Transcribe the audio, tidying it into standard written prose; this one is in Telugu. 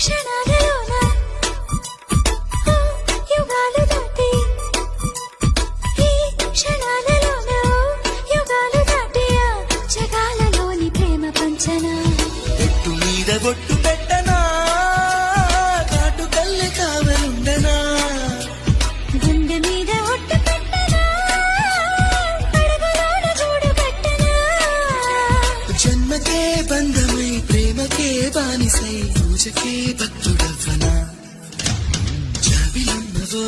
క్షణాలలోన యుగాలు దాటి ఈ క్షణాలలోన యుగాలు దాటి జగాలలోని ప్రేమ పంచనా ఎట్టు మీద బొట్టు పెట్టనా కాటు కల్లె కావలుండనా గుండె మీద ఒట్టు పెట్టనా అడుగులోన గూడు కట్టనా జన్మకే బంధమై ప్రేమకే బానిసై పూజకే భక్తుడవ్వనా జాబిలమ్మవో